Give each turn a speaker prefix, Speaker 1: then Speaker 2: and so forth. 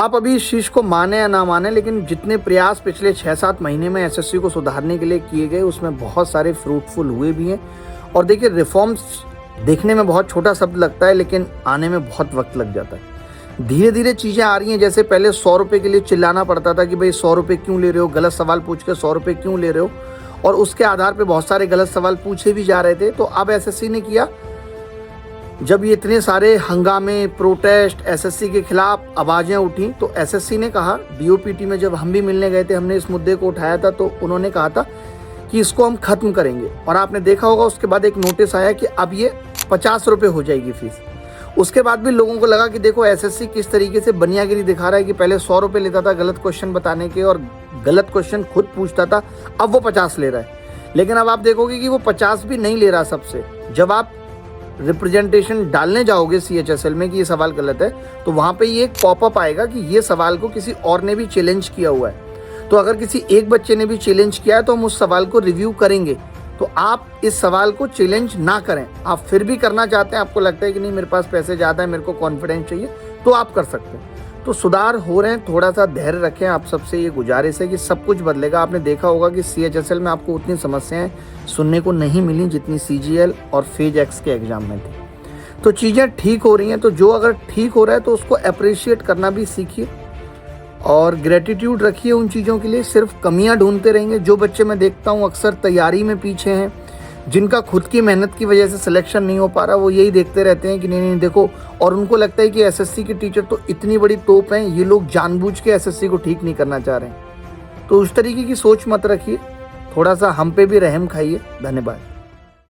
Speaker 1: आप अभी इस चीज़ को माने या ना माने, लेकिन जितने प्रयास पिछले 6-7 महीने में एसएससी को सुधारने के लिए किए गए उसमें बहुत सारे फ्रूटफुल हुए भी हैं। और देखिए, रिफॉर्म्स देखने में बहुत छोटा शब्द लगता है लेकिन आने में बहुत वक्त लग जाता है। धीरे धीरे चीज़ें आ रही हैं। जैसे पहले 100 रुपये के लिए चिल्लाना पड़ता था कि भाई 100 रुपये क्यों ले रहे हो, गलत सवाल पूछ के 100 रुपये क्यों ले रहे हो, और उसके आधार पर बहुत सारे गलत सवाल पूछे भी जा रहे थे। तो अब एसएससी ने किया, जब ये इतने सारे हंगामे, प्रोटेस्ट, एसएससी के खिलाफ आवाज़ें उठी, तो एसएससी ने कहा, डीओपीटी में जब हम भी मिलने गए थे, हमने इस मुद्दे को उठाया था, तो उन्होंने कहा था कि इसको हम ख़त्म करेंगे। और आपने देखा होगा उसके बाद एक नोटिस आया कि अब ये 50 रुपये हो जाएगी फीस। उसके बाद भी लोगों को लगा कि देखो एसएससी किस तरीके से बनियागिरी दिखा रहा है कि पहले 100 रुपये लेता था गलत क्वेश्चन बताने के और गलत क्वेश्चन खुद पूछता था, अब वो 50 ले रहा है। लेकिन अब आप देखोगे कि वो 50 भी नहीं ले रहा सबसे। जब आप रिप्रेजेंटेशन डालने जाओगे CHSL में कि ये सवाल गलत है, तो वहाँ पे ये एक पॉपअप आएगा कि ये सवाल को किसी और ने भी चैलेंज किया हुआ है। तो अगर किसी एक बच्चे ने भी चैलेंज किया है तो हम उस सवाल को रिव्यू करेंगे। तो आप इस सवाल को चैलेंज ना करें। आप फिर भी करना चाहते हैं, आपको लगता है कि नहीं मेरे पास पैसे ज़्यादा है, मेरे को कॉन्फिडेंस चाहिए, तो आप कर सकते हैं। तो सुधार हो रहे हैं, थोड़ा सा धैर्य रखें। आप सबसे ये गुजारिश है कि सब कुछ बदलेगा। आपने देखा होगा कि CHSL में आपको उतनी समस्याएं सुनने को नहीं मिली जितनी CGL और फेज एक्स के एग्जाम में थी। तो चीज़ें ठीक हो रही हैं। तो जो अगर ठीक हो रहा है तो उसको अप्रिशिएट करना भी सीखिए और ग्रेटिट्यूड रखिए उन चीज़ों के लिए। सिर्फ कमियां ढूंढते रहेंगे। जो बच्चे मैं देखता हूँ अक्सर तैयारी में पीछे हैं, जिनका खुद की मेहनत की वजह से सिलेक्शन नहीं हो पा रहा, वो यही देखते रहते हैं कि नहीं देखो, और उनको लगता है कि एसएससी के टीचर तो इतनी बड़ी तोप हैं, ये लोग जानबूझ के एसएससी को ठीक नहीं करना चाह रहे हैं। तो उस तरीके की सोच मत रखिए, थोड़ा सा हम पे भी रहम खाइए। धन्यवाद।